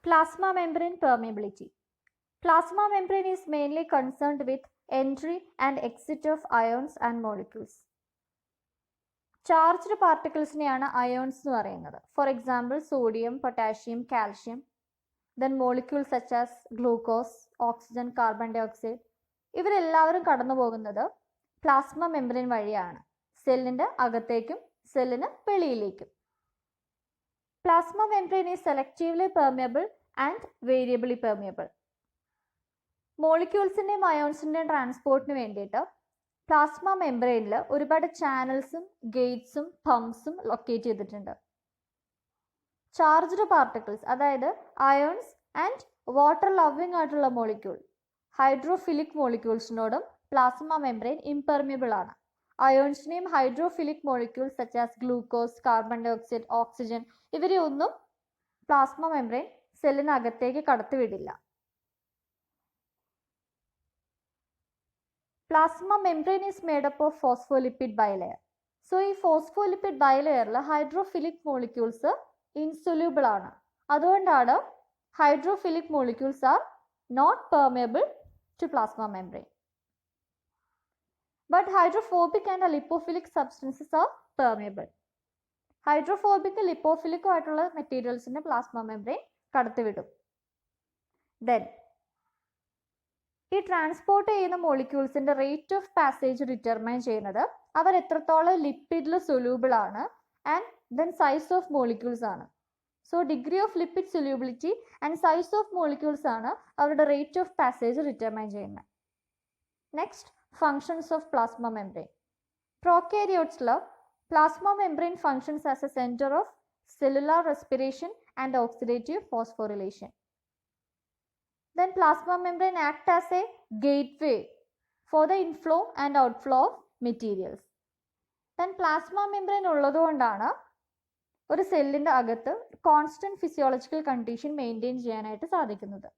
Plasma membrane permeability. Plasma membrane is mainly concerned with entry and exit of ions and molecules. Charged particles are ions. For example, sodium, potassium, calcium. Then molecules such as glucose, oxygen, carbon dioxide. ഇവരെല്ലാവരും കടന്നു പോകുന്നത് plasma membrane വഴിയാണ്. സെല്ലിന്റെ അകത്തേക്കും സെല്ലിന് വെളിയിലേക്കും. Plasma membrane is selectively permeable and variably permeable. മോളിക്യൂൾസിന്റെയും അയോൺസിന്റെയും ട്രാൻസ്പോർട്ടിന് വേണ്ടിയിട്ട് plasma മെംബ്രെയിനിൽ ഒരുപാട് ചാനൽസും ഗേറ്റ്സും പമ്പ്സും ലൊക്കേറ്റ് ചെയ്തിട്ടുണ്ട്. ചാർജ്ഡ് പാർട്ടിക്കിൾസ്, അതായത് അയോൺസ് ആൻഡ് വാട്ടർ ലവിങ് ആയിട്ടുള്ള മോളിക്യൂൾ, ഹൈഡ്രോഫിലിക് മോളിക്യൂൾസിനോടും പ്ലാസ്മ മെംബ്രെയിൻ ഇംപെർമിയബിൾ ആണ്. അയോൺസിനെയും hydrophilic molecules such as glucose, carbon dioxide, oxygen ഇവരെ ഒന്നും പ്ലാസ്മ മെംബ്രെയിൻ സെല്ലിനകത്തേക്ക് കടത്തിവിടില്ല. Plasma membrane is made up of phospholipid bilayer. So, ഈ phospholipid bilayerൽ hydrophilic molecules insoluble ആണ്. അതുകൊണ്ടാണ് hydrophilic molecules are not permeable to plasma membrane. But hydrophobic and lipophilic substances are permeable. Hydrophobic lipophilic ആയിട്ടുള്ള മെറ്റീരിയൽസിനെ plasma membrane കടത്തിവിടും. Then ഈ transport ചെയ്യുന്ന മോളിക്യൂൾസിന്റെ rate of passage determine ചെയ്യുന്നത് അവർ എത്രത്തോളം ലിപ്പിഡിൽ സൊല്യൂബിൾ ആണ് and then size of molecules ആണ്. So degree of lipid solubility and size of molecules ആണ് അവരുടെ റേറ്റ് ഓഫ് പാസേജ് ഡിറ്റർമൈൻ ചെയ്യുന്നത്. Next, functions of plasma membrane. പ്രോകാരിയോട്സിൽ plasma membrane functions as a centre of cellular respiration and oxidative phosphorylation. Then plasma membrane act as a gateway for the inflow and outflow of materials. Then plasma membrane ഉള്ളതുകൊണ്ടാണ് ഒരു സെല്ലിന്റെ അകത്ത് constant physiological condition maintain ചെയ്യാനായിട്ട് സാധിക്കുന്നത്.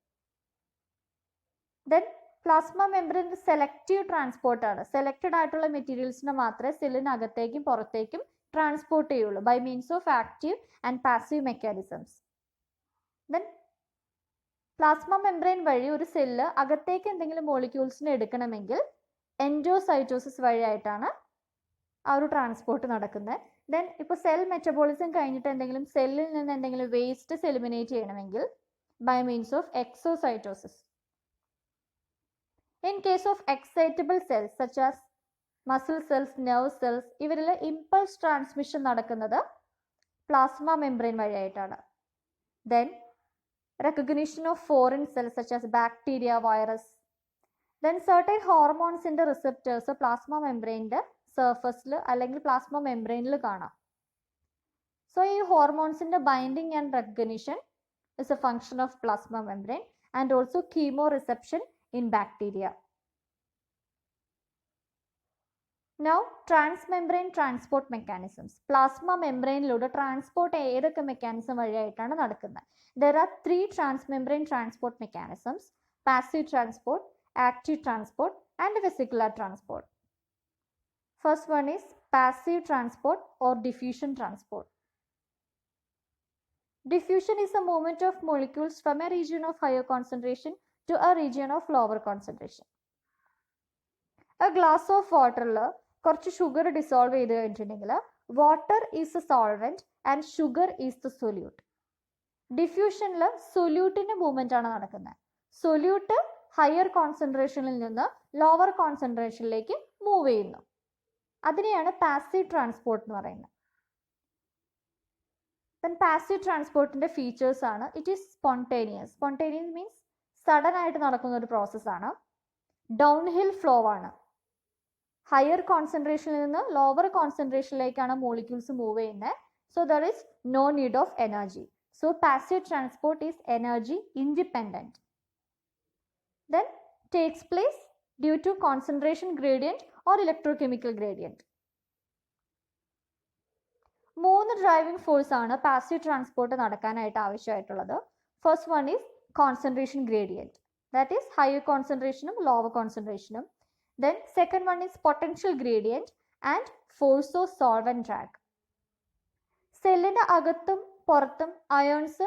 Then plasma membrane selective transport ആണ്. Selected ആയിട്ടുള്ള മെറ്റീരിയൽസിനെ മാത്രമേ സെല്ലിനകത്തേക്കും പുറത്തേക്കും ട്രാൻസ്പോർട്ട് ചെയ്യുള്ളൂ by means of active and passive mechanisms. Then plasma membrane വഴി ഒരു സെല്ല് അകത്തേക്ക് എന്തെങ്കിലും മോളിക്യൂൾസിനെ എടുക്കണമെങ്കിൽ എൻഡോസൈറ്റോസിസ് വഴിയായിട്ടാണ് ആ ഒരു ട്രാൻസ്പോർട്ട് നടക്കുന്നത്. ദെൻ ഇപ്പോൾ സെൽ മെറ്റബോളിസം കഴിഞ്ഞിട്ട് എന്തെങ്കിലും സെല്ലിൽ നിന്ന് എന്തെങ്കിലും വേസ്റ്റ് എലിമിനേറ്റ് ചെയ്യണമെങ്കിൽ by means of exocytosis. In case of excitable cells such as muscle cells, nerve cells, ഇവരിൽ ഇമ്പൾസ് ട്രാൻസ്മിഷൻ നടക്കുന്നത് പ്ലാസ്മ മെംബ്രെയിൻ വഴിയായിട്ടാണ്. Then recognition of foreign cells such as bacteria, virus. Then certain hormones in the receptors plasma membrane surface അല്ലെങ്കിൽ plasma membrane കാണാം. So ഈ hormones binding and recognition is a function of plasma membrane and also chemoreception in bacteria. Now transmembrane transport mechanisms. Plasma membrane ലൂടെ transport ഏതൊക്കെ mechanism വഴിയായിട്ടാണ് നടക്കുന്നത്? There are 3 transmembrane transport mechanisms: passive transport, active transport and vesicular transport. First one is passive transport or diffusion transport. Diffusion is a movement of molecules from a region of higher concentration to a region of lower concentration. A glass of water കുറച്ച് sugar dissolve ചെയ്ത് കഴിഞ്ഞിട്ടുണ്ടെങ്കിൽ water is a solvent and sugar is the solute. ഡിഫ്യൂഷനിൽ സൊല്യൂട്ടിന്റെ movement ആണ് നടക്കുന്നത്. Solute higher കോൺസെൻട്രേഷനിൽ നിന്ന് lower കോൺസെൻട്രേഷനിലേക്ക് move ചെയ്യുന്നു. അതിനെയാണ് പാസീവ് ട്രാൻസ്പോർട്ട് എന്ന് പറയുന്നത്. ദെൻ പാസീവ് ട്രാൻസ്പോർട്ടിന്റെ ഫീച്ചേഴ്സ് ആണ് it is spontaneous. Spontaneous means sudden ആയിട്ട് നടക്കുന്ന ഒരു പ്രോസസ്സാണ്. ഡൗൺ ഹിൽ ഫ്ലോ ആണ്. ഹയർ കോൺസെൻട്രേഷനിൽ നിന്ന് ലോവർ കോൺസെൻട്രേഷനിലേക്കാണ് മോളിക്യൂൾസ് മൂവ് ചെയ്യുന്നത്. So there is no need of energy. So passive transport is energy independent. Then takes place due to concentration gradient or electrochemical gradient. 3 driving force ആണ് passive transport നടക്കാനായിട്ട് ആവശ്യമായിട്ടുള്ളത്. First one is concentration gradient, that is higher കോൺസെൻട്രേഷനും lower കോൺസെൻട്രേഷനും. Then second one is potential gradient and force of solvent drag. സെല്ലിന്റെ അകത്തും പുറത്തും ions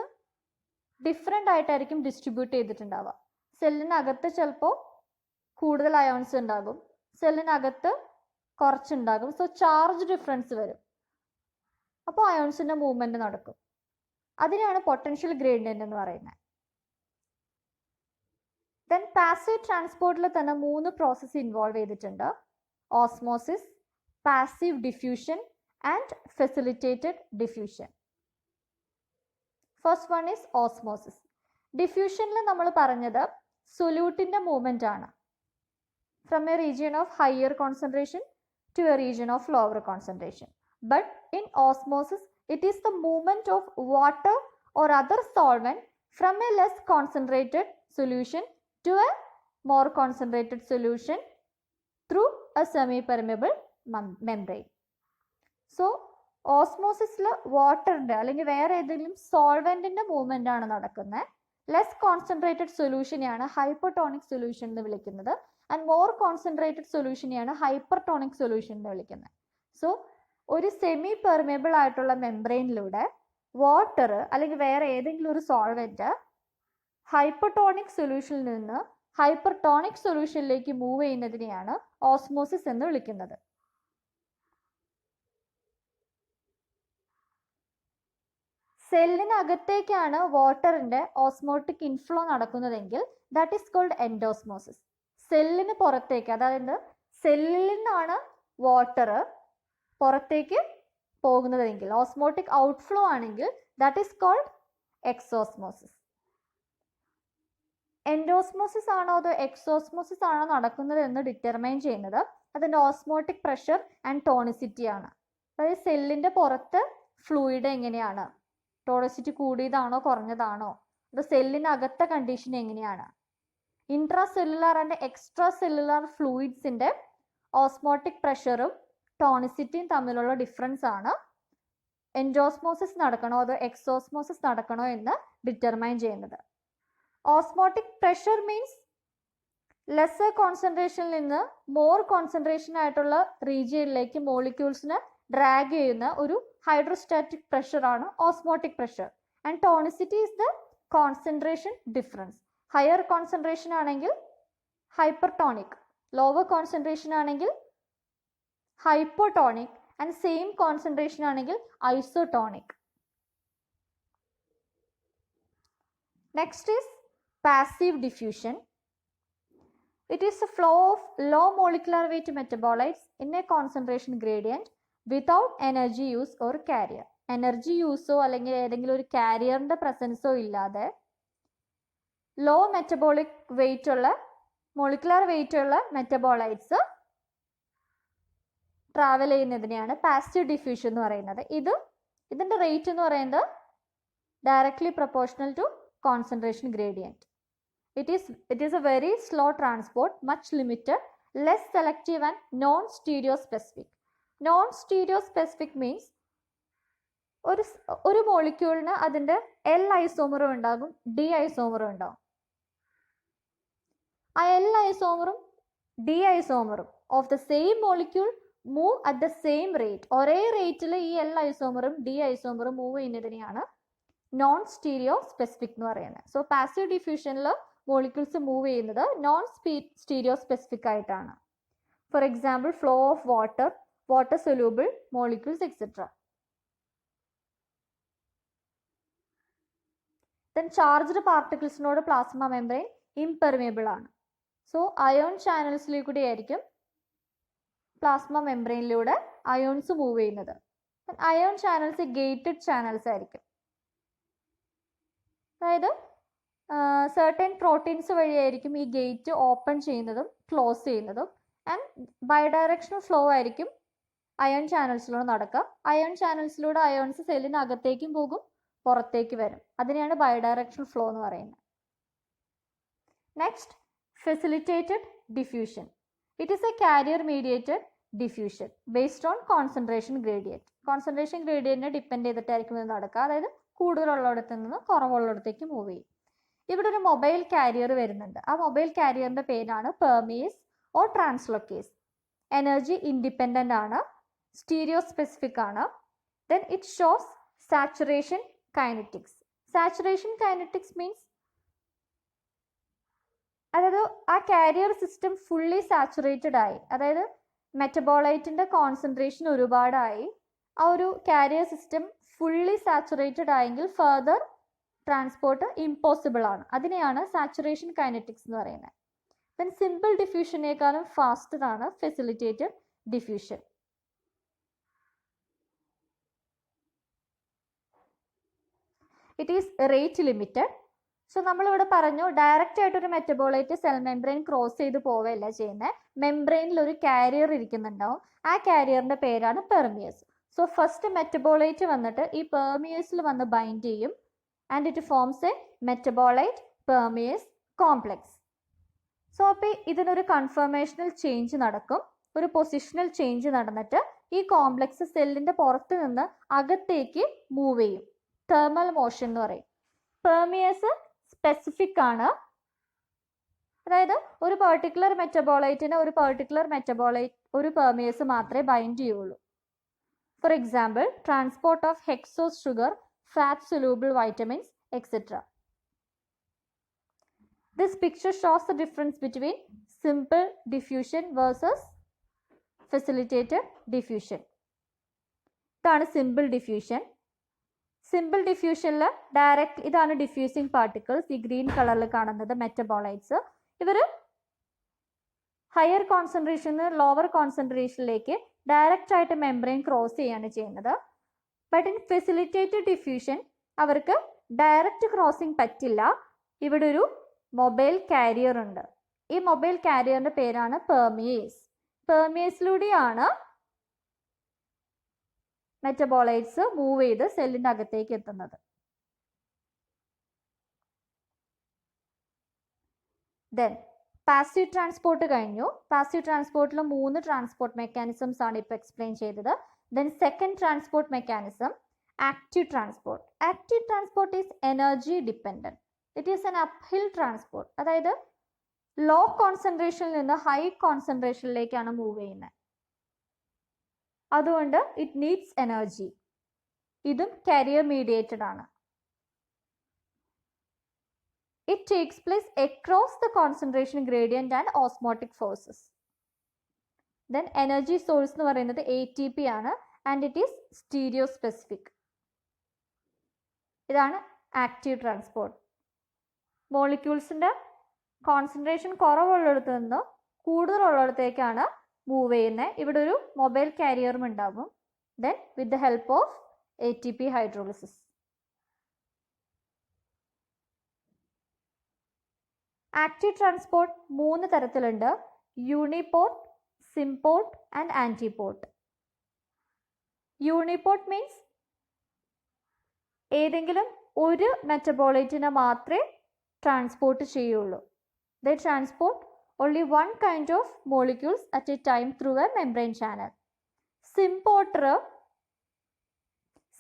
different ആയിട്ടായിരിക്കും distribute ചെയ്തിട്ടുണ്ടാവുക. സെല്ലിനകത്ത് ചിലപ്പോൾ കൂടുതൽ ions ഉണ്ടാകും, സെല്ലിനകത്ത് കുറച്ചുണ്ടാകും. സോ ചാർജ് ഡിഫറൻസ് വരും. അപ്പോൾ അയോൺസിൻ്റെ മൂവ്മെൻറ്റ് നടക്കും. അതിനെയാണ് പൊട്ടൻഷ്യൽ ഗ്രേഡിയൻ്റ് എന്ന് പറയുന്നത്. ദെൻ പാസീവ് ട്രാൻസ്പോർട്ടിൽ തന്നെ 3 പ്രോസസ്സ് ഇൻവോൾവ് ചെയ്തിട്ടുണ്ട്. Osmosis, passive diffusion and facilitated diffusion. First one is osmosis. ഡിഫ്യൂഷനിൽ നമ്മൾ പറഞ്ഞത് സൊല്യൂട്ടിൻ്റെ മൂവ്മെൻ്റ് ആണ്, from a region of higher concentration to a region of lower concentration. But in osmosis it is the movement of water or other solvent from a less concentrated solution to a more concentrated solution through a semi-permeable membrane. So ഓസ്മോസിസിൽ വാട്ടറിൻ്റെ അല്ലെങ്കിൽ വേറെ ഏതെങ്കിലും സോൾവെൻറ്റിൻ്റെ movement ആണ് നടക്കുന്നത്. Less concentrated സൊല്യൂഷനെയാണ് hypotonic solution എന്ന് വിളിക്കുന്നത്, ആൻഡ് മോർ കോൺസെൻട്രേറ്റഡ് സൊല്യൂഷനെയാണ് ഹൈപ്പർട്ടോണിക് സൊല്യൂഷൻ എന്ന് വിളിക്കുന്നത്. സോ ഒരു സെമി പെർമെബിൾ ആയിട്ടുള്ള മെംബ്രെയിനിലൂടെ വാട്ടർ അല്ലെങ്കിൽ വേറെ ഏതെങ്കിലും ഒരു സോൾവെൻറ്റ് ഹൈപ്പർട്ടോണിക് സൊല്യൂഷനിൽ നിന്ന് ഹൈപ്പർട്ടോണിക് സൊല്യൂഷനിലേക്ക് മൂവ് ചെയ്യുന്നതിനെയാണ് ഓസ്മോസിസ് എന്ന് വിളിക്കുന്നത്. സെല്ലിനകത്തേക്കാണ് വാട്ടറിന്റെ ഓസ്മോട്ടിക് ഇൻഫ്ലോ നടക്കുന്നതെങ്കിൽ ദാറ്റ് ഈസ് കോൾഡ് എൻഡോസ്മോസിസ്. സെല്ലിന് പുറത്തേക്ക്, അതായത് സെല്ലിൽ നിന്നാണ് വാട്ടർ പുറത്തേക്ക് പോകുന്നതെങ്കിൽ, ഓസ്മോട്ടിക് ഔട്ട്ഫ്ലോ ആണെങ്കിൽ that is called exosmosis. Endosmosis ആണോ അതോ എക്സോസ്മോസിസ് ആണോ നടക്കുന്നത് എന്ന് ഡിറ്റർമൈൻ ചെയ്യുന്നത് അതിൻ്റെ ഓസ്മോട്ടിക് പ്രഷർ ആൻഡ് ടോണിസിറ്റി ആണ്. അതായത് സെല്ലിൻ്റെ പുറത്ത് ഫ്ലൂയിഡ് എങ്ങനെയാണ്, ടോണിസിറ്റി കൂടിയതാണോ കുറഞ്ഞതാണോ, അത് സെല്ലിനകത്തെ കണ്ടീഷൻ എങ്ങനെയാണ്. Intracellular and extracellular ഫ്ലൂയിഡ്സിൻ്റെ ഓസ്മോട്ടിക് പ്രഷറും ടോണിസിറ്റിയും തമ്മിലുള്ള ഡിഫറൻസ് ആണ് എൻഡോസ്മോസിസ് നടക്കണോ അതോ എക്സോസ്മോസിസ് നടക്കണോ എന്ന് ഡിറ്റർമൈൻ ചെയ്യുന്നത്. ഓസ്മോട്ടിക് പ്രഷർ മീൻസ് ലെസ്സർ കോൺസെൻട്രേഷനിൽ നിന്ന് മോർ കോൺസെൻട്രേഷൻ ആയിട്ടുള്ള റീജിയനിലേക്ക് മോളിക്യൂൾസിനെ ഡ്രാഗ് ചെയ്യുന്ന ഒരു ഹൈഡ്രോസ്റ്റാറ്റിക് പ്രഷറാണ് osmotic pressure. And tonicity is the concentration difference. Higher concentration ആണെങ്കിൽ ഹൈപ്പർട്ടോണിക്, ലോവർ കോൺസെൻട്രേഷൻ ആണെങ്കിൽ ഹൈപ്പോട്ടോണിക്, ആൻഡ് സെയിം കോൺസെൻട്രേഷൻ ആണെങ്കിൽ isotonic. Next is passive diffusion. It is a flow of low molecular weight metabolites in a concentration gradient without energy use or carrier. Energy യൂസോ അല്ലെങ്കിൽ ഏതെങ്കിലും ഒരു കാരിയറിൻ്റെ പ്രസൻസോ ഇല്ലാതെ low metabolic weight ഉള്ള molecular weight ഉള്ള മെറ്റബോളൈറ്റ്സ് ട്രാവൽ ചെയ്യുന്നതിനെയാണ് പാസീവ് ഡിഫ്യൂഷൻ എന്ന് പറയുന്നത്. ഇതിൻ്റെ റേറ്റ് എന്ന് പറയുന്നത് directly proportional to concentration gradient. It is a very slow transport, much limited, less selective and non-stereospecific. Non-stereospecific means ഒരു മോളിക്യൂളിന് അതിൻ്റെ എൽ ഐസോമറും ഉണ്ടാകും, ഡി ഐസോമറും ഉണ്ടാകും. ആ എൽ ഐസോമറും ഡി ഐസോമറും of the same molecule move at the same rate. ഒരേ റേറ്റിൽ ഈ എൽ ഐസോമറും ഡി ഐസോമറും മൂവ് ചെയ്യുന്നതിനെയാണ് നോൺ സ്റ്റീരിയോ സ്പെസിഫിക് എന്ന് പറയുന്നത്. സോ പാസീവ് ഡിഫ്യൂഷനിൽ മോളിക്യൂൾസ് മൂവ് ചെയ്യുന്നത് നോൺ സ്റ്റീരിയോ സ്പെസിഫിക് ആയിട്ടാണ്. For example flow of water, water soluble molecules etcetera. Then charged പാർട്ടിക്കിൾസിനോട് പ്ലാസ്മ മെംബ്രെയിൻ ഇംപെർമിയബിൾ ആണ്. സോ അയോൺ ചാനൽസിലൂടെ ആയിരിക്കും പ്ലാസ്മ മെംബ്രെയിനിലൂടെ അയോൺസ് മൂവ് ചെയ്യുന്നത്. അയോൺ ചാനൽസ് ഗേറ്റഡ് ചാനൽസ് ആയിരിക്കും. അതായത് സർട്ടൻ പ്രോട്ടീൻസ് വഴിയായിരിക്കും ഈ ഗേറ്റ് ഓപ്പൺ ചെയ്യുന്നതും ക്ലോസ് ചെയ്യുന്നതും. ആൻഡ് ബൈഡയറക്ഷണൽ ഫ്ലോ ആയിരിക്കും അയോൺ ചാനൽസിലൂടെ നടക്കുക. അയോൺ ചാനൽസിലൂടെ അയോൺസ് സെല്ലിനകത്തേക്കും പോകും, പുറത്തേക്ക് വരും. അതിനെയാണ് ബൈഡയറക്ഷണൽ ഫ്ലോ എന്ന് പറയുന്നത്. Next, facilitated diffusion. It is a carrier mediated diffusion based on concentration gradient. Concentration ഗ്രേഡിയൻറ്റിനെ ഡിപ്പെൻഡ് ചെയ്തിട്ടായിരിക്കും ഇത് നടക്കുക. അതായത് കൂടുതലുള്ളിടത്ത് നിന്ന് കുറവുള്ളിടത്തേക്ക് മൂവ് ചെയ്യും. ഇവിടെ ഒരു മൊബൈൽ കാരിയർ വരുന്നുണ്ട്. ആ മൊബൈൽ കാരിയറിൻ്റെ പേരാണ് പെർമേസ് ഓർ ട്രാൻസ്ലോക്കേസ്. എനർജി ഇൻഡിപെൻഡൻ്റ് ആണ്, സ്റ്റീരിയോ സ്പെസിഫിക് ആണ്. Then it shows saturation kinetics. Saturation kinetics means അതായത് ആ കാരിയർ സിസ്റ്റം ഫുള്ളി സാച്ചുറേറ്റഡ് ആയി, അതായത് മെറ്റബോളൈറ്റിന്റെ കോൺസെൻട്രേഷൻ ഒരുപാടായി, ആ ഒരു കാരിയർ സിസ്റ്റം ഫുള്ളി സാച്ചുറേറ്റഡ് ആയെങ്കിൽ ഫർദർ ട്രാൻസ്പോർട്ട് ഇമ്പോസിബിൾ ആണ്. അതിനെയാണ് സാച്ചുറേഷൻ കൈനറ്റിക്സ് എന്ന് പറയുന്നത്. ദെൻ സിമ്പിൾ ഡിഫ്യൂഷനേക്കാളും ഫാസ്റ്റർ ആണ് facilitated diffusion. It is rate limited. So നമ്മളിവിടെ പറഞ്ഞു ഡയറക്റ്റ് ആയിട്ട് ഒരു മെറ്റബോളൈറ്റ് സെൽ മെംബ്രെയിൻ ക്രോസ് ചെയ്ത് പോവുകയല്ല ചെയ്യുന്നത്. മെംബ്രെയിനിൽ ഒരു കാരിയർ ഇരിക്കുന്നുണ്ടാവും. ആ കാരിയറിന്റെ പേരാണ് പെർമിയസ്. സോ ഫസ്റ്റ് മെറ്റബോളൈറ്റ് വന്നിട്ട് ഈ പെർമിയസിൽ വന്ന് ബൈൻഡ് ചെയ്യും and it forms a metabolite permease complex. So അപ്പോൾ ഇതിനൊരു കൺഫർമേഷണൽ ചേഞ്ച് നടക്കും, ഒരു പൊസിഷണൽ ചേഞ്ച് നടന്നിട്ട് ഈ കോംപ്ലക്സ് സെല്ലിന്റെ പുറത്ത് നിന്ന് അകത്തേക്ക് മൂവ് ചെയ്യും. തെർമൽ മോഷൻ എന്ന് പറയും. പെർമിയസ് സ്പെസിഫിക് ആണ്, അതായത് ഒരു പെർട്ടിക്കുലർ മെറ്റബോളൈറ്റിന് ഒരു പെർമിയസ് മാത്രമേ ബൈൻഡ് ചെയ്യുള്ളൂ. For example transport of hexose sugar, fat soluble vitamins, etc. This picture shows the difference between simple diffusion versus facilitated diffusion. ഇതാണ് സിമ്പിൾ ഡിഫ്യൂഷൻ. സിമ്പിൾ ഡിഫ്യൂഷനിൽ ഡയറക്റ്റ് ഇതാണ് ഡിഫ്യൂസിങ് പാർട്ടിക്കിൾസ്, ഈ green കളറിൽ കാണുന്നത് metabolites. ഇവർ higher കോൺസെൻട്രേഷന് lower കോൺസെൻട്രേഷനിലേക്ക് direct ആയിട്ട് membrane cross ചെയ്യാണ് ചെയ്യുന്നത്. But in facilitated diffusion അവർക്ക് ഡയറക്റ്റ് ക്രോസിംഗ് പറ്റില്ല. ഇവിടെ ഒരു മൊബൈൽ കാരിയർ ഉണ്ട്. ഈ മൊബൈൽ കാരിയറിന്റെ പേരാണ് പെർമിയേസ്. പെർമിയേസിലൂടെയാണ് മെറ്റബോളൈറ്റ്സ് മൂവ് ചെയ്ത് സെല്ലിന്റെ അകത്തേക്ക് എത്തുന്നത്. ദെൻ പാസീവ് ട്രാൻസ്പോർട്ട് കഴിഞ്ഞു. പാസീവ് ട്രാൻസ്പോർട്ടിൽ 3 ട്രാൻസ്പോർട്ട് മെക്കാനിസംസ് ആണ് ഇപ്പോൾ എക്സ്പ്ലെയിൻ ചെയ്തത്. Then second transport mechanism, active transport. Active transport is energy dependent. It is an uphill transport. അതായത് ലോ കോൺസെൻട്രേഷനിൽ നിന്ന് ഹൈ കോൺസെൻട്രേഷനിലേക്കാണ് മൂവ് ചെയ്യുന്നത്. അതുകൊണ്ട് ഇറ്റ് നീഡ്സ് എനർജി. ഇതും കാരിയർ മീഡിയേറ്റഡ് ആണ്. It takes place across the concentration gradient and osmotic forces. Then energy source എന്ന് പറയുന്നത് ATP ആണ് and it is stereo specific. ഇതാണ് ആക്റ്റീവ് ട്രാൻസ്പോർട്ട്. മോളിക്യൂൾസിന്റെ കോൺസെൻട്രേഷൻ കുറവുള്ളിടത്ത് നിന്ന് കൂടുതലുള്ളിടത്തേക്കാണ് മൂവ് ചെയ്യുന്നത്. ഇവിടെ ഒരു മൊബൈൽ കാരിയറും ഉണ്ടാകും. Then with the help of ATP hydrolysis. Active transport 3 തരത്തിലുണ്ട്. യൂണിപോർട്ട്, സിംപോർട്ട് ആൻഡ് ആന്റിപോർട്ട്. യൂണിപോർട്ട് മീൻസ് ഏതെങ്കിലും ഒരു മെറ്റബോളൈറ്റിനെ മാത്രമേ ട്രാൻസ്പോർട്ട് ചെയ്യുള്ളൂ. ദേ transport only one kind of molecules at a time through a membrane channel. Symporter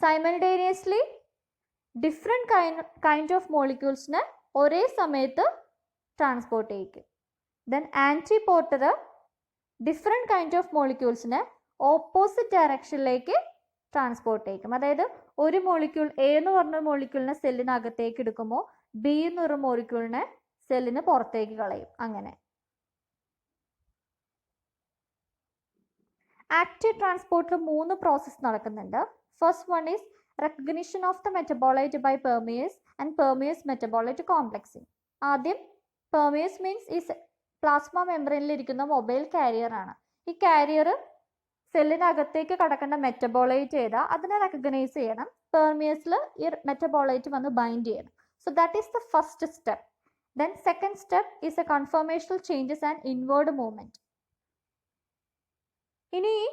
simultaneously different kind of molecules നെ ഒരേ സമയത്ത് transport ചെയ്യിക്കും. Then antiporter different kind of മോളിക്യൂൾസിനെ ഓപ്പോസിറ്റ് ഡയറക്ഷനിലേക്ക് ട്രാൻസ്പോർട്ട് ചെയ്യിക്കും. അതായത് ഒരു മോളിക്യൂൾ എ എന്ന് പറഞ്ഞ മോളിക്യൂളിനെ സെല്ലിനകത്തേക്ക് എടുക്കുമ്പോൾ ബി എന്ന് പറഞ്ഞ മോളിക്യൂളിനെ സെല്ലിന് പുറത്തേക്ക് കളയും. അങ്ങനെ ആക്റ്റീവ് ട്രാൻസ്പോർട്ടിൽ 3 പ്രോസസ്സ് നടക്കുന്നുണ്ട്. First one is recognition of the metabolite by permease and permease metabolite complexing. ആദ്യം പെർമിയേസ് മീൻസ് ഈ പ്ലാസ്മ മെംബ്രെയിനിൽ ഇരിക്കുന്ന മൊബൈൽ കാരിയർ ആണ്. ഈ കാരിയർ സെല്ലിനകത്തേക്ക് കടക്കേണ്ട മെറ്റബോളൈറ്റ് ഏതാ അതിനെ റെക്കഗ്നൈസ് ചെയ്യണം. പെർമിയേസിൽ ഈ മെറ്റബോളൈറ്റ് വന്ന് ബൈൻഡ് ചെയ്യണം. So that is the first step. Then second step is a conformational changes and inward movement. ഇനി ഈ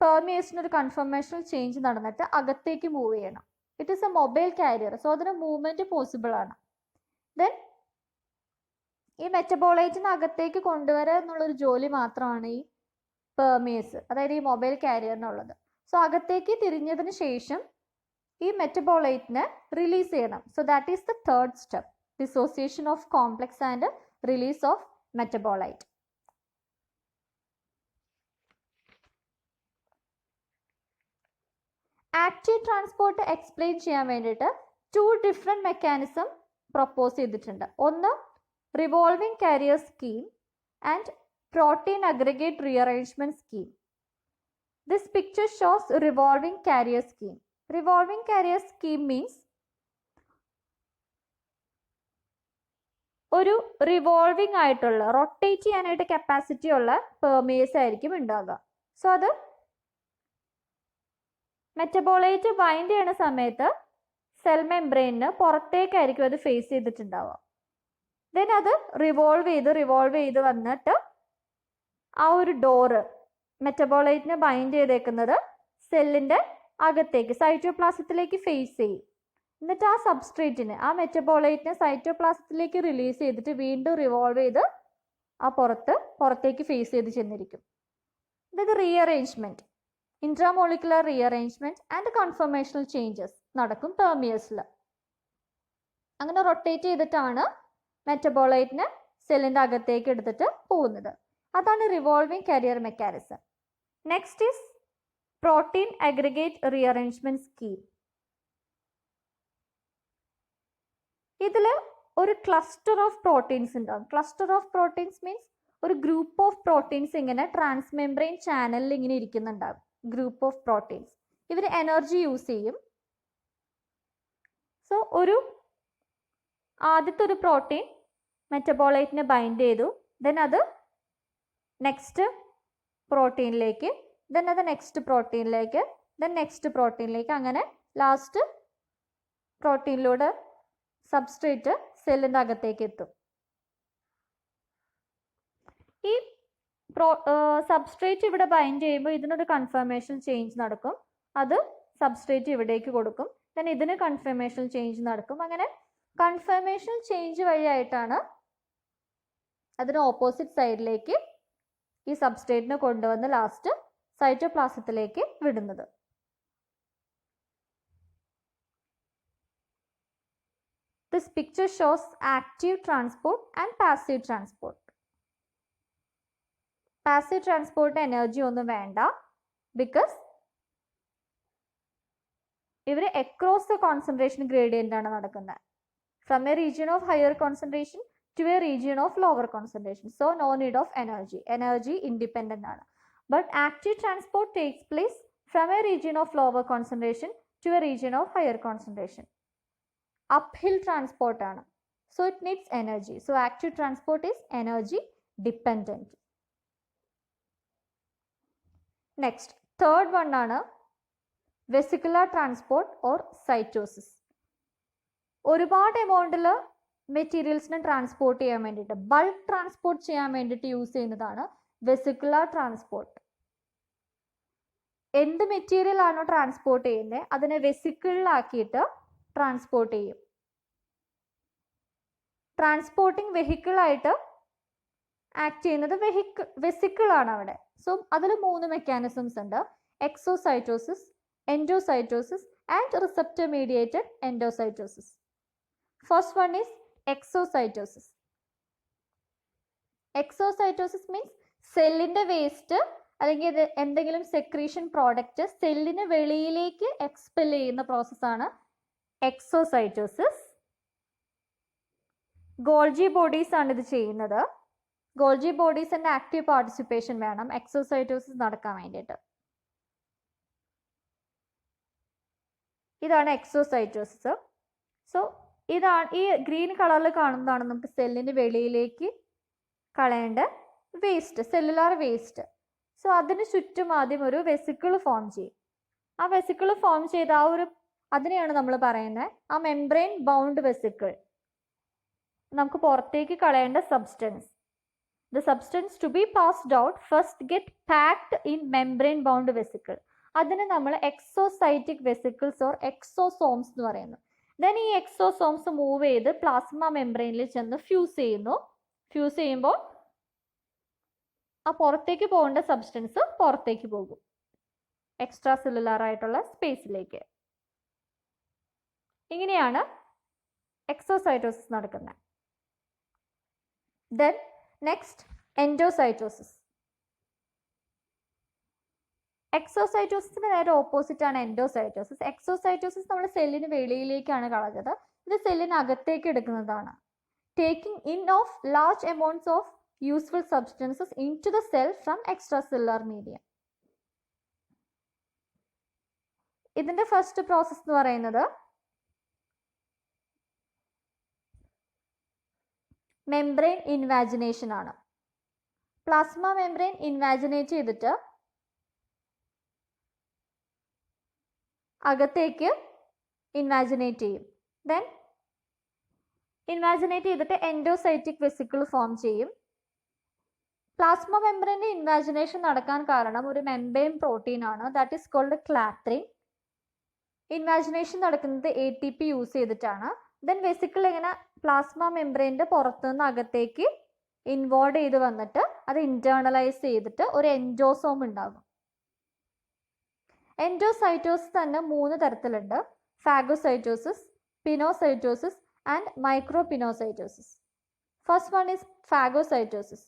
പെർമിയേസിന് ഒരു കൺഫർമേഷണൽ ചേഞ്ച് നടന്നിട്ട് അകത്തേക്ക് മൂവ് ചെയ്യണം. It is A mobile carrier, so അതിന് മൂവ്മെന്റ് പോസിബിൾ ആണ്. ദെൻ ഈ മെറ്റബോളൈറ്റിന് അകത്തേക്ക് കൊണ്ടുവരിക എന്നുള്ളൊരു ജോലി മാത്രമാണ് ഈ പെർമിയേസ്, അതായത് ഈ മൊബൈൽ കാരിയറിനുള്ളത്. സോ അകത്തേക്ക് തിരിഞ്ഞതിന് ശേഷം ഈ മെറ്റബോളൈറ്റിനെ റിലീസ് ചെയ്യണം. So that is the third step, dissociation of complex and release of metabolite. Active transport explain ചെയ്യാൻ വേണ്ടിയിട്ട് ടു ഡിഫറെൻറ്റ് മെക്കാനിസം പ്രൊപ്പോസ് ചെയ്തിട്ടുണ്ട്. ഒന്ന് revolving carrier scheme and protein aggregate rearrangement scheme. This picture shows revolving carrier scheme. Revolving carrier scheme means ഒരു revolving ആയിട്ടുള്ള rotate ചെയ്യാനായിട്ട് capacity ഉള്ള പെർമേസ് ആയിരിക്കും ഉണ്ടാകുക. സോ അത് മെറ്റബോളൈറ്റ് ബൈൻഡ് ചെയ്യുന്ന സമയത്ത് സെൽ മെംബ്രെയിനിന് പുറത്തേക്കായിരിക്കും അത് ഫേസ് ചെയ്തിട്ടുണ്ടാവുക. ദെൻ അത് റിവോൾവ് ചെയ്ത് വന്നിട്ട് ആ ഒരു ഡോറ് മെറ്റബോളൈറ്റിനെ ബൈൻഡ് ചെയ്തേക്കുന്നത് സെല്ലിന്റെ അകത്തേക്ക് സൈറ്റോപ്ലാസത്തിലേക്ക് ഫേസ് ചെയ്യും. എന്നിട്ട് ആ സബ്സ്ട്രേറ്റിന് ആ മെറ്റബോളൈറ്റിനെ സൈറ്റോപ്ലാസത്തിലേക്ക് റിലീസ് ചെയ്തിട്ട് വീണ്ടും റിവോൾവ് ചെയ്ത് ആ പുറത്തേക്ക് ഫേസ് ചെയ്ത് ചെന്നിരിക്കും. ഇത് rearrangement, intramolecular rearrangement and conformational changes നടക്കും പെർമിയസിൽ. അങ്ങനെ റൊട്ടേറ്റ് ചെയ്തിട്ടാണ് മെറ്റബോളൈറ്റിനെ സെല്ലിന്റെ അകത്തേക്ക് എടുത്തിട്ട് പോകുന്നത്. അതാണ് revolving carrier mechanism. Next is protein aggregate rearrangement scheme. ഇതിൽ ഒരു ക്ലസ്റ്റർ ഓഫ് പ്രോട്ടീൻസ് ഉണ്ടാകും. ക്ലസ്റ്റർ ഓഫ് പ്രോട്ടീൻസ് മീൻസ് ഒരു ഗ്രൂപ്പ് ഓഫ് പ്രോട്ടീൻസ് ഇങ്ങനെ ട്രാൻസ്മെംബ്രെയിൻ ചാനലിൽ ഇങ്ങനെ ഇരിക്കുന്നുണ്ടാകും. ഗ്രൂപ്പ് ഓഫ് പ്രോട്ടീൻസ് ഇവർ എനർജി യൂസ് ചെയ്യും. സോ ആദ്യത്തെ ഒരു പ്രോട്ടീൻ മെറ്റബോളൈറ്റിനെ ബൈൻഡ് ചെയ്തു, ദെൻ അത് നെക്സ്റ്റ് പ്രോട്ടീനിലേക്ക്, ദെൻ അത് നെക്സ്റ്റ് പ്രോട്ടീനിലേക്ക്, ദെൻ നെക്സ്റ്റ് പ്രോട്ടീനിലേക്ക്, അങ്ങനെ ലാസ്റ്റ് പ്രോട്ടീനിലൂടെ സബ്സ്ട്രേറ്റ് സെല്ലിൻ്റെ അകത്തേക്ക് എത്തും. ഈ സബ്സ്ട്രേറ്റ് ഇവിടെ ബൈൻഡ് ചെയ്യുമ്പോൾ ഇതിനൊരു കൺഫർമേഷൻ ചേഞ്ച് നടക്കും. അത് സബ്സ്ട്രേറ്റ് ഇവിടേക്ക് കൊടുക്കും. ദെൻ ഇതിന് കൺഫർമേഷൻ ചേഞ്ച് നടക്കും. അങ്ങനെ കൺഫർമേഷൻ ചേഞ്ച് വഴിയായിട്ടാണ് അതിന് ഓപ്പോസിറ്റ് സൈഡിലേക്ക് ഈ സബ്സ്ട്രേറ്റിനെ കൊണ്ടുവന്ന് ലാസ്റ്റ് സൈറ്റോപ്ലാസത്തിലേക്ക് വിടുന്നത്. This picture shows active transport and passive transport. Passive transport energy ഒന്നും വേണ്ട, ബിക്കോസ് ഇവർ അക്രോസ് ദ കോൺസെൻട്രേഷൻ ഗ്രേഡിയൻ്റ് ആണ് നടക്കുന്നത്. From a region of higher concentration to a region of lower concentration. So no need of energy independent ആണ്. But active transport takes place from a region of lower concentration to a region of higher concentration. Uphill transport ആണ്. So it needs energy. So active transport is energy dependent. Next, third one ആണ് vesicular transport or cytosis. ഒരുപാട് എമൗണ്ടിൽ മെറ്റീരിയൽസിനെ transport ചെയ്യാൻ വേണ്ടിയിട്ട്, bulk transport ചെയ്യാൻ വേണ്ടിയിട്ട് use ചെയ്യുന്നതാണ് vesicular transport. എന്ത് material ആണോ ട്രാൻസ്പോർട്ട് ചെയ്യുന്നത് അതിനെ വെസിക്കിളിലാക്കിയിട്ട് ട്രാൻസ്പോർട്ട് ചെയ്യും. ട്രാൻസ്പോർട്ടിംഗ് വെഹിക്കിൾ ആയിട്ട് ആക്ട് ചെയ്യുന്നത് വെസിക്കിൾ ആണ് അവിടെ. സോ അതിൽ 3 മെക്കാനിസംസ് ഉണ്ട്: exocytosis, endocytosis and receptor mediated endocytosis. First one is exocytosis. Exocytosis means സെല്ലിന്റെ വേസ്റ്റ് അല്ലെങ്കിൽ എന്തെങ്കിലും സെക്രീഷൻ പ്രോഡക്റ്റ് സെല്ലിന് വെളിയിലേക്ക് എക്സ്പെൽ ചെയ്യുന്ന പ്രോസസ്സാണ് എക്സോസൈറ്റോസിസ്. ഗോൾജി ബോഡീസ് ആണ് ഇത് ചെയ്യുന്നത്. ഗോൾജി ബോഡീസിന്റെ ആക്റ്റീവ് പാർട്ടിസിപ്പേഷൻ വേണം എക്സോസൈറ്റോസിസ് നടക്കാൻ വേണ്ടിയിട്ട്. ഇതാണ് എക്സോസൈറ്റോസിസ്. സോ ഇതാണ് ഈ ഗ്രീൻ കളറിൽ കാണുന്നതാണ് നമുക്ക് സെല്ലിന് വെളിയിലേക്ക് കളയേണ്ട വേസ്റ്റ്, സെല്ലുലാർ വേസ്റ്റ്. സോ അതിന് ചുറ്റും ആദ്യം ഒരു വെസിക്കിൾ ഫോം ചെയ്യും. ആ വെസിക്കിൾ ഫോം ചെയ്ത അതിനെയാണ് നമ്മൾ പറയുന്നത് ആ മെംബ്രെയിൻ ബൗണ്ട് വെസിക്കിൾ. നമുക്ക് പുറത്തേക്ക് കളയേണ്ട substance, the substance to be passed out first get packed in membrane bound vesicle. അതിന് നമ്മൾ എക്സോസൈറ്റിക് വെസിക്കിൾസ് ഓർ എക്സോസോംസ് എന്ന് പറയുന്നു. ദെൻ ഈ എക്സോസോംസ് മൂവ് ചെയ്ത് പ്ലാസ്മ മെംബ്രെയിനിൽ ചെന്ന് ഫ്യൂസ് ചെയ്യുന്നു. ഫ്യൂസ് ചെയ്യുമ്പോൾ ആ പുറത്തേക്ക് പോകേണ്ട സബ്സ്റ്റൻസ് പുറത്തേക്ക് പോകും, എക്സ്ട്രാ സെല്ലുലാർ ആയിട്ടുള്ള സ്പേസിലേക്ക്. ഇങ്ങനെയാണ് എക്സോസൈറ്റോസിസ് നടക്കുന്നത്. Then next endocytosis. എക്സോസൈറ്റോസിന് നേരെ ഓപ്പോസിറ്റ് ആണ് എൻഡോസൈറ്റോസിസ്. എക്സോസൈറ്റോസിസ് നമ്മൾ സെല്ലിന് വെളിയിലേക്കാണ് കളഞ്ഞത്, ഇത് സെല്ലിന് അകത്തേക്ക് എടുക്കുന്നതാണ്. Taking in of large amounts of useful substances into the cell from extracellular medium. ഇതിന്റെ ഫസ്റ്റ് പ്രോസസ് എന്ന് പറയുന്നത് മെംബ്രെയിൻ ഇൻവാജിനേഷൻ ആണ്. പ്ലാസ്മ മെംബ്രെയിൻ ഇൻവാജിനേറ്റ് ചെയ്തിട്ട് അകത്തേക്ക് ഇൻവാജിനേറ്റ് ചെയ്യും. ദെൻ ഇൻവാജിനേറ്റ് ചെയ്തിട്ട് എൻഡോസൈറ്റിക് വെസിക്കിൾ ഫോം ചെയ്യും. പ്ലാസ്മ മെംബ്രെയിൻ്റെ ഇൻവാജിനേഷൻ നടക്കാൻ കാരണം ഒരു മെംബ്രെയിൻ പ്രോട്ടീൻ ആണ്, ദാറ്റ് ഈസ് കോൾഡ് ക്ലാത്രിൻ. ഇൻവാജിനേഷൻ നടക്കുന്നത് ATP യൂസ് ചെയ്തിട്ടാണ്. ദെൻ വെസിക്കിൾ ഇങ്ങനെ പ്ലാസ്മ മെംബ്രെയിൻ്റെ പുറത്തുനിന്ന് അകത്തേക്ക് ഇൻവോൾവ് ചെയ്ത് വന്നിട്ട് അത് ഇന്റേണലൈസ് ചെയ്തിട്ട് ഒരു എൻഡോസോം ഉണ്ടാകും. എൻഡോസൈറ്റോസിസ് തന്നെ 3 തരത്തിലുണ്ട്: phagocytosis, pinocytosis and micropinocytosis. First one is phagocytosis.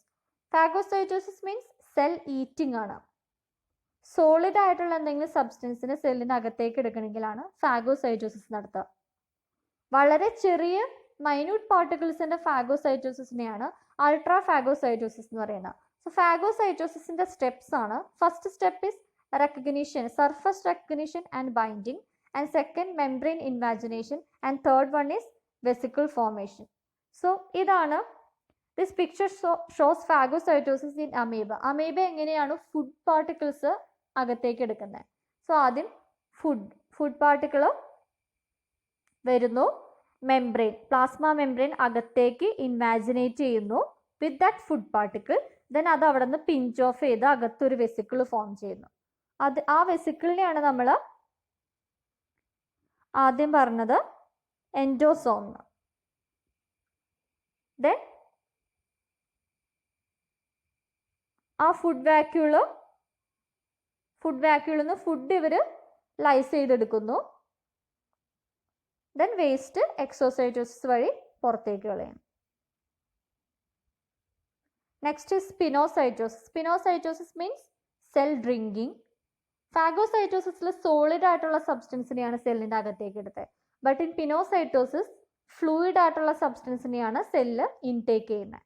Phagocytosis means cell eating ആണ്. സോളിഡ് ആയിട്ടുള്ള എന്തെങ്കിലും സബ്സ്റ്റൻസിനെ സെല്ലിനകത്തേക്ക് എടുക്കണമെങ്കിലാണ് ഫാഗോസൈറ്റോസിസ് നടത്തുക. വളരെ ചെറിയ മൈന്യൂട്ട് പാർട്ടിക്കിൾസിന്റെ ഫാഗോസൈറ്റോസിസിനെയാണ് അൾട്രാ ഫാഗോസൈറ്റോസിസ് എന്ന് പറയുന്നത്. സോ ഫാഗോസൈറ്റോസിസിന്റെ സ്റ്റെപ്സ് ആണ്: first step is recognition, surface recognition and binding, and second membrane invagination, and third one is vesicle formation. So ഇതാണ് this picture shows phagocytosis in amoeba. amoeba എങ്ങനെയാണ് food particles അകത്തേക്ക് എടുക്കുന്നത്. So ആദ്യം food particle വരുന്നു, membrane plasma membrane അകത്തേക്ക് invaginate ചെയ്യുന്നു with that food particle. Then അത് അവിടെ നിന്ന് പിഞ്ച് ഓഫ് ചെയ്ത് അകത്തൊരു വെസിക്കിൾ ഫോം ചെയ്യുന്നു. ആ വെസിക്കിളിനെയാണ് നമ്മൾ ആദ്യം പറഞ്ഞത് എൻഡോസോം. ദെൻ ആ ഫുഡ് വാക്യൂളിൽ നിന്ന് ഫുഡ് ഇവർ ലൈസ് ചെയ്തെടുക്കുന്നു. ദെൻ വേസ്റ്റ് എക്സോസൈറ്റോസിസ് വഴി പുറത്തേക്ക് കളയും. Next pinocytosis. Pinocytosis means cell drinking. ഫാഗോസൈറ്റോസിസിൽ സോളിഡ് ആയിട്ടുള്ള സബ്സ്റ്റൻസിനെയാണ് സെല്ലിൻ്റെ അകത്തേക്ക് എടുത്തത്. ബട്ട് ഇൻ പിനോസൈറ്റോസിസ് ഫ്ലൂയിഡ് ആയിട്ടുള്ള സബ്സ്റ്റൻസിനെയാണ് സെല്ല് ഇൻടേക്ക് ചെയ്യുന്നത്.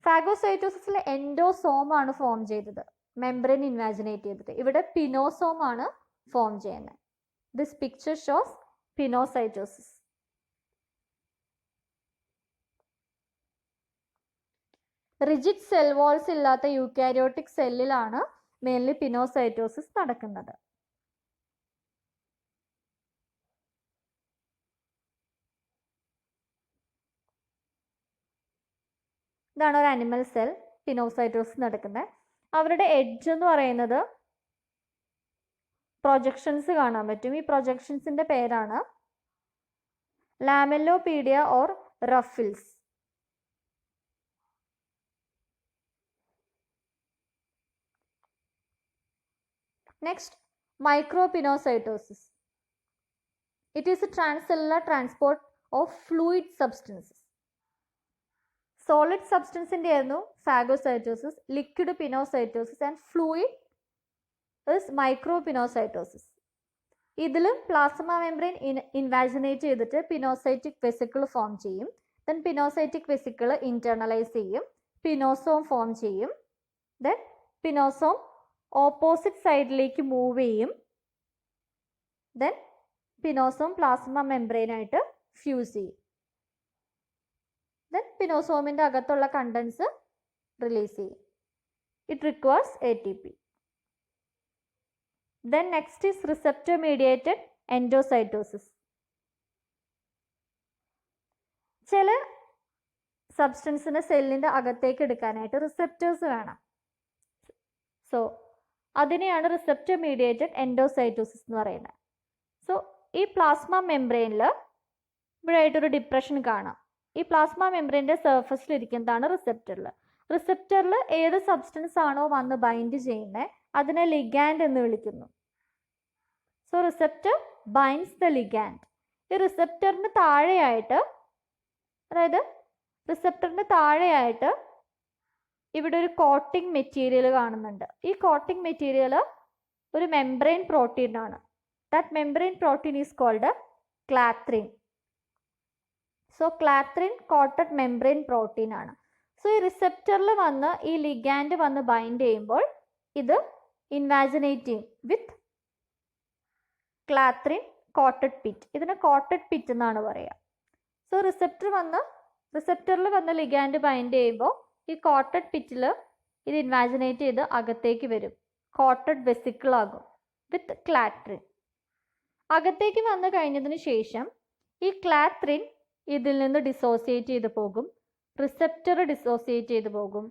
ഫാഗോസൈറ്റോസിസിൽ എൻഡോസോം ആണ് ഫോം ചെയ്തത്, മെംബ്രെയിൻ ഇൻവാജിനേറ്റ് ചെയ്തിട്ട്. ഇവിടെ പിനോസോം ആണ് ഫോം ചെയ്യുന്നത്. This picture shows pinocytosis. Rigid cell walls ഇല്ലാത്ത യൂക്കാരിയോട്ടിക് സെല്ലിലാണ് മെയിൻലി പിനോസൈറ്റോസിസ് നടക്കുന്നത്. ഇതാണ് ഒരു അനിമൽ സെൽ പിനോസൈറ്റോസിസ് നടക്കുന്നത്. അവരുടെ എഡ്ജ് എന്ന് പറയുന്നത് പ്രൊജക്ഷൻസ് കാണാൻ പറ്റും. ഈ പ്രൊജക്ഷൻസിന്റെ പേരാണ് ലാമെല്ലോപീഡിയ or റഫിൽസ്. Next, micropinocytosis. It is a transcellular transport of fluid substances. Solid substance in the phagocytosis, liquid pinocytosis, and fluid is micropinocytosis. ഇതിലും plasma membrane invaginate ചെയ്തിട്ട് pinocytic vesicle form ചെയ്യും. Then pinocytic vesicle internalize ചെയ്യും, pinosome form ചെയ്യും. Then pinosome opposite സൈഡിലേക്ക് move ചെയ്യും. Then പിനോസോം plasma മെംബ്രെയിനായിട്ട് fuse ചെയ്യും. Then പിനോസോമിൻ്റെ അകത്തുള്ള contents release ചെയ്യും. It requires ATP. Then next is receptor mediated endocytosis. ചില സബ്സ്റ്റൻസിനെ സെല്ലിൻ്റെ അകത്തേക്ക് എടുക്കാനായിട്ട് റിസെപ്റ്റേഴ്സ് വേണം. സോ അതിനെയാണ് റിസെപ്റ്റർ മീഡിയേറ്റഡ് എൻഡോസൈറ്റോസിസ് എന്ന് പറയുന്നത്. സോ ഈ പ്ലാസ്മ മെംബ്രെയിനിൽ ഇവിടെ ആയിട്ടൊരു ഡിപ്രഷൻ കാണാം. ഈ പ്ലാസ്മ മെംബ്രെയിൻ്റെ സർഫസിൽ ഇരിക്കുന്നതാണ് റിസെപ്റ്ററിൽ. റിസെപ്റ്ററിൽ ഏത് സബ്സ്റ്റൻസ് ആണോ വന്ന് ബൈൻഡ് ചെയ്യുന്നത് അതിനെ ലിഗാൻഡ് എന്ന് വിളിക്കുന്നു. So receptor binds the ligand. ഈ റിസെപ്റ്ററിന് താഴെയായിട്ട്, അതായത് റിസെപ്റ്ററിന് താഴെയായിട്ട് ഇവിടെ ഒരു കോട്ടിംഗ് മെറ്റീരിയൽ കാണുന്നുണ്ട്. ഈ കോട്ടിംഗ് മെറ്റീരിയൽ ഒരു മെംബ്രെയിൻ പ്രോട്ടീൻ ആണ്. That membrane protein is called clathrin. So clathrin coated membrane protein ആണ്. സോ ഈ റിസപ്റ്ററിൽ വന്ന് ഈ ലിഗാൻഡ് വന്ന് ബൈൻഡ് ചെയ്യുമ്പോൾ ഇത് ഇൻവാജിനേറ്റ് ചെയ്യും വിത്ത് ക്ലാത്രിൻ കോട്ടഡ് പിറ്റ്. ഇതിന് കോട്ടഡ് പിറ്റ് എന്നാണ് പറയുക. സോ റിസപ്റ്ററിൽ വന്ന് ലിഗാൻഡ് ബൈൻഡ് ചെയ്യുമ്പോൾ ഈ കോട്ടഡ് പിറ്റിൽ ഇത് ഇൻവാജിനേറ്റ് ചെയ്ത് അകത്തേക്ക് വരും. കോട്ടഡ് വെസിക്കിൾ ആകും വിത്ത് ക്ലാത്രിൻ. അകത്തേക്ക് വന്നു കഴിഞ്ഞതിന് ശേഷം ഈ ക്ലാത്രിൻ ഇതിൽ നിന്ന് ഡിസോസിയേറ്റ് ചെയ്ത് പോകും. റിസപ്റ്റർ ഡിസോസിയേറ്റ് ചെയ്ത് പോകും.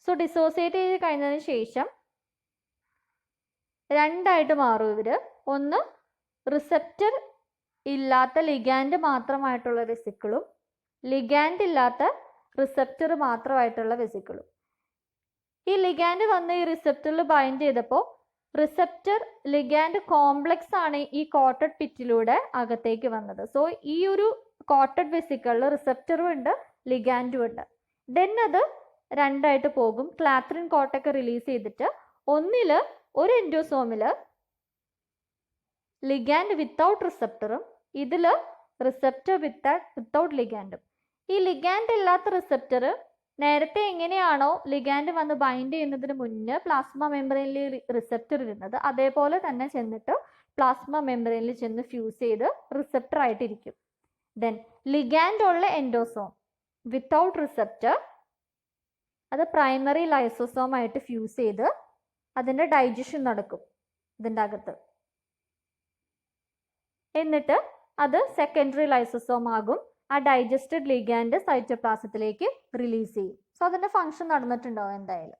സോ ഡിസോസിയേറ്റ് ചെയ്ത് കഴിഞ്ഞതിന് ശേഷം രണ്ടായിട്ട് മാറും ഇവര്. ഒന്ന് റിസപ്റ്റർ ഇല്ലാത്ത ലിഗാൻഡ് മാത്രമായിട്ടുള്ള വെസിക്കിളും ലിഗാൻഡ് ഇല്ലാത്ത റിസപ്റ്റർ മാത്രമായിട്ടുള്ള വെസിക്കിളും. ഈ ലിഗാൻഡ് വന്ന് ഈ റിസപ്റ്ററിൽ ബൈൻഡ് ചെയ്തപ്പോൾ റിസപ്റ്റർ ലിഗാൻഡ് കോംപ്ലക്സ് ആണ് ഈ കോട്ടഡ് പിറ്റിലൂടെ അകത്തേക്ക് വന്നത്. സോ ഈ ഒരു കോട്ടഡ് വെസിക്കിളിൽ റിസപ്റ്ററും ഉണ്ട് ലിഗാൻഡും ഉണ്ട്. ദെൻ അത് രണ്ടായിട്ട് പോകും. ക്ലാത്രിൻ കോട്ടൊക്കെ റിലീസ് ചെയ്തിട്ട് ഒന്നില് ഒരു എൻഡോസോമില് ലിഗാൻഡ് വിത്തൗട്ട് റിസപ്റ്ററും ഇതില് റിസപ്റ്റർ വിത്തൗട്ട് ലിഗാൻഡും. ഈ ലിഗാൻഡ് ഇല്ലാത്ത റിസപ്റ്റർ നേരത്തെ എങ്ങനെയാണോ ലിഗാൻഡ് വന്ന് ബൈൻഡ് ചെയ്യുന്നതിന് മുന്നേ പ്ലാസ്മ മെംബ്രെയിനിൽ റിസപ്റ്റർ ഇരുന്നത് അതേപോലെ തന്നെ ചെന്നിട്ട് പ്ലാസ്മ മെംബ്രെയിനിൽ ചെന്ന് ഫ്യൂസ് ചെയ്ത് റിസപ്റ്റർ ആയിട്ടിരിക്കും. ദെൻ ലിഗാൻഡ് ഉള്ള എൻഡോസോം വിത്തൗട്ട് റിസപ്റ്റർ അത് പ്രൈമറി ലൈസോസോം ആയിട്ട് ഫ്യൂസ് ചെയ്ത് അതിൻ്റെ ഡൈജഷൻ നടക്കും ഇതിൻ്റെ അകത്ത്. എന്നിട്ട് അത് സെക്കൻഡറി ലൈസോസോം ആകും. ആ ഡൈജസ്റ്റഡ് ലിഗാൻഡ് സൈറ്റോപ്ലാസത്തിലേക്ക് റിലീസ് ചെയ്യും. സോ അതിൻ്റെ ഫങ്ഷൻ നടന്നിട്ടുണ്ടാവും എന്തായാലും.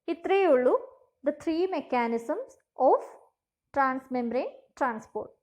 ഇത്രയേ ഉള്ളൂ ദ 3 മെക്കാനിസംസ് ഓഫ് ട്രാൻസ്മെംബ്രെയിൻ ട്രാൻസ്പോർട്ട്.